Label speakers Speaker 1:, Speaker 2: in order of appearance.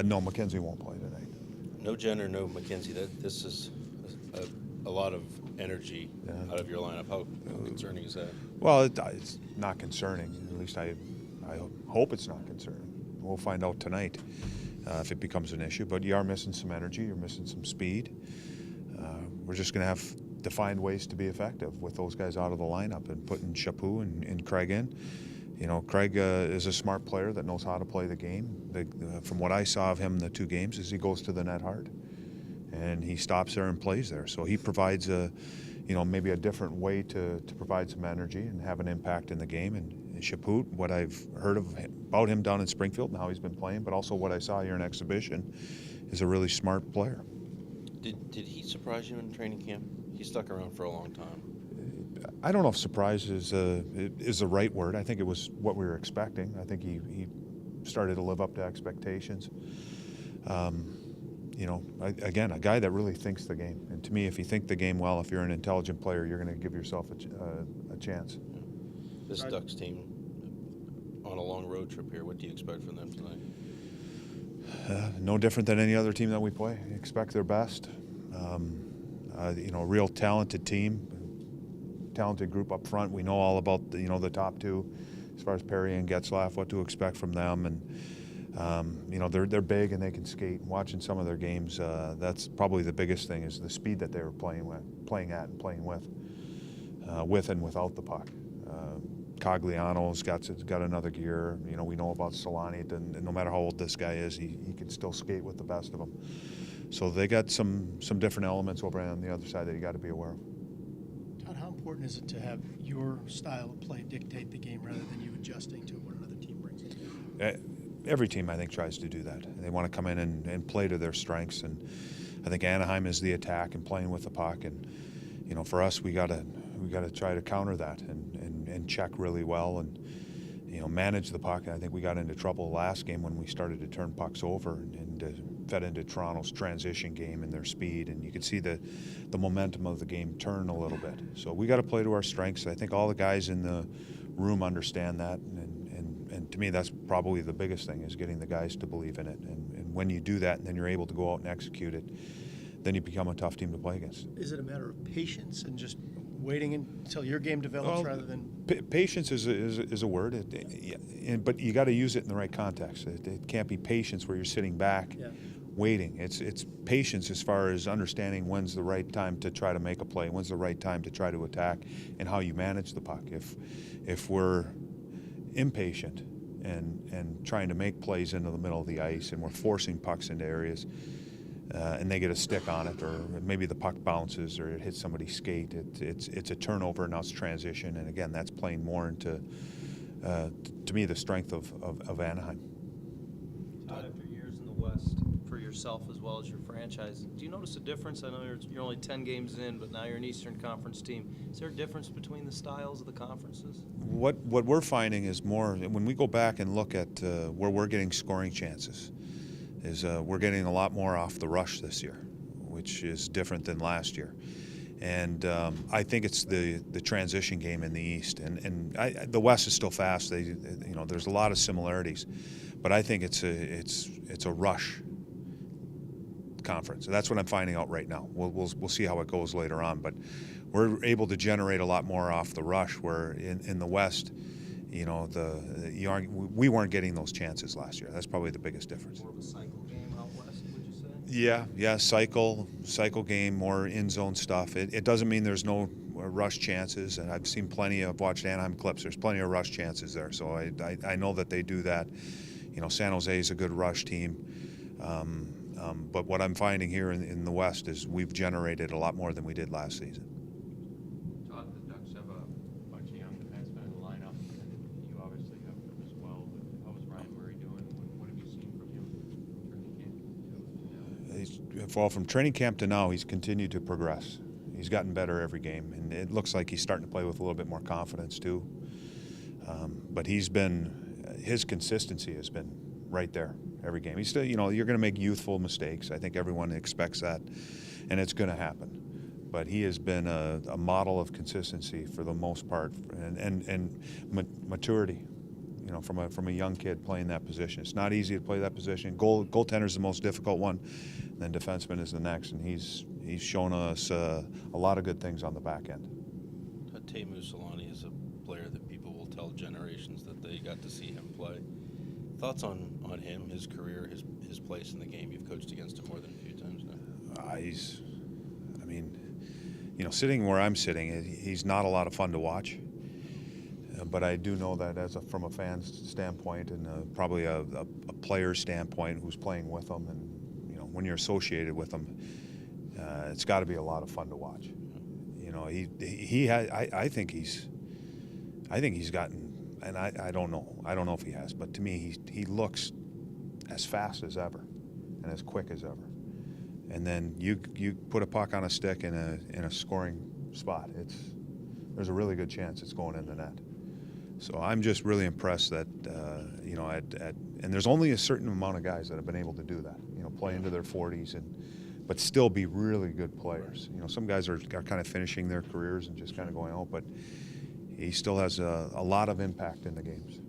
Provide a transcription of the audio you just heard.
Speaker 1: No, McKenzie won't play tonight.
Speaker 2: No Jenner, no McKenzie. This is a lot of energy out of your lineup. How concerning is that?
Speaker 1: Well, it's not concerning. At least I hope it's not concerning. We'll find out tonight if it becomes an issue. But you are missing some energy. You're missing some speed. We're just going to have to find ways to be effective with those guys out of the lineup and putting Chaput and Craig in. You know, Craig is a smart player that knows how to play the game. From what I saw of him in the 2 games is he goes to the net hard. And he stops there and plays there. So he provides maybe a different way to provide some energy and have an impact in the game. And Chaput, what I've heard about him down in Springfield and how he's been playing, but also what I saw here in exhibition, is a really smart player.
Speaker 2: Did he surprise you in training camp? He stuck around for a long time.
Speaker 1: I don't know if surprise is the right word. I think it was what we were expecting. I think he started to live up to expectations. Again, a guy that really thinks the game. And to me, if you think the game well, if you're an intelligent player, you're going to give yourself a chance.
Speaker 2: This Ducks team on a long road trip here, what do you expect from them tonight?
Speaker 1: No different than any other team that we play. Expect their best. Real talented team, talented group up front. We know all about the top 2, as far as Perry and Getzlaff, what to expect from them, and they're big and they can skate. Watching some of their games, that's probably the biggest thing, is the speed that they were playing with and without the puck. Cogliano's got another gear. We know about Solani, and no matter how old this guy is, he can still skate with the best of them. So they got some different elements over on the other side that you got to be aware of.
Speaker 3: Todd, how important is it to have your style of play dictate the game rather than you adjusting to what another team brings in?
Speaker 1: Every team, I think, tries to do that. They want to come in and play to their strengths, and I think Anaheim is the attack and playing with the puck. And for us, we got to try to counter that and check really well and manage the puck. And I think we got into trouble last game when we started to turn pucks over and fed into Toronto's transition game and their speed, and you could see the momentum of the game turn a little bit. So we got to play to our strengths. I think all the guys in the room understand that, and to me, that's probably the biggest thing, is getting the guys to believe in it. And when you do that, and then you're able to go out and execute it, then you become a tough team to play against.
Speaker 3: Is it a matter of patience and just waiting until your game develops rather than...
Speaker 1: Patience is a word, but you got to use it in the right context. It can't be patience where you're sitting back waiting. It's patience as far as understanding when's the right time to try to make a play, when's the right time to try to attack, and how you manage the puck. If we're impatient and trying to make plays into the middle of the ice, and we're forcing pucks into areas, and they get a stick on it, or maybe the puck bounces or it hits somebody's skate, it's a turnover, and now it's transition, and again, that's playing more into, to me, the strength of Anaheim.
Speaker 4: Todd, after years in the West, for yourself as well as your franchise, do you notice a difference? I know you're only 10 games in, but now you're an Eastern Conference team. Is there a difference between the styles of the conferences?
Speaker 1: What we're finding is more, when we go back and look at where we're getting scoring chances, is we're getting a lot more off the rush this year, which is different than last year. And I think it's the transition game in the East, and the West is still fast. There's a lot of similarities, but I think it's a rush conference. And that's what I'm finding out right now. We'll see how it goes later on, but we're able to generate a lot more off the rush. Where in the West, we weren't getting those chances last year. That's probably the biggest difference.
Speaker 4: More of a cycle game out West, would you say?
Speaker 1: Yeah, cycle game, more in-zone stuff. It doesn't mean there's no rush chances, and I've watched Anaheim clips. There's plenty of rush chances there, so I know that they do that. San Jose is a good rush team, but what I'm finding here in the West is we've generated a lot more than we did last season.
Speaker 5: Todd, the Ducks have a bunch of young defensemen in the lineup, and you obviously have them as well. But how is Ryan Murray doing? What have you seen from him from training camp?
Speaker 1: From training camp to now, he's continued to progress. He's gotten better every game, and it looks like he's starting to play with a little bit more confidence too. But his consistency has been right there every game. He's still, you're going to make youthful mistakes. I think everyone expects that, and it's going to happen. But he has been a model of consistency for the most part, and maturity. You know, from a young kid playing that position. It's not easy to play that position. Goaltender is the most difficult one, and then defenseman is the next. And he's shown us a lot of good things on the back end.
Speaker 2: Teemu Selanne is a player that people will tell generations that they got to see him play. Thoughts on him, his career, his place in the game? You've coached against him more than a few times now.
Speaker 1: Sitting where I'm sitting, he's not a lot of fun to watch. But I do know that from a fan's standpoint and probably a player standpoint who's playing with him, and when you're associated with him, it's got to be a lot of fun to watch. I think he's gotten, and I don't know if he has, but to me he looks as fast as ever and as quick as ever. And then you put a puck on a stick in a scoring spot, there's a really good chance it's going in the net. So I'm just really impressed that and there's only a certain amount of guys that have been able to do that, play into their 40s but still be really good players. Some guys are kind of finishing their careers and just kind of going out, but he still has a lot of impact in the games.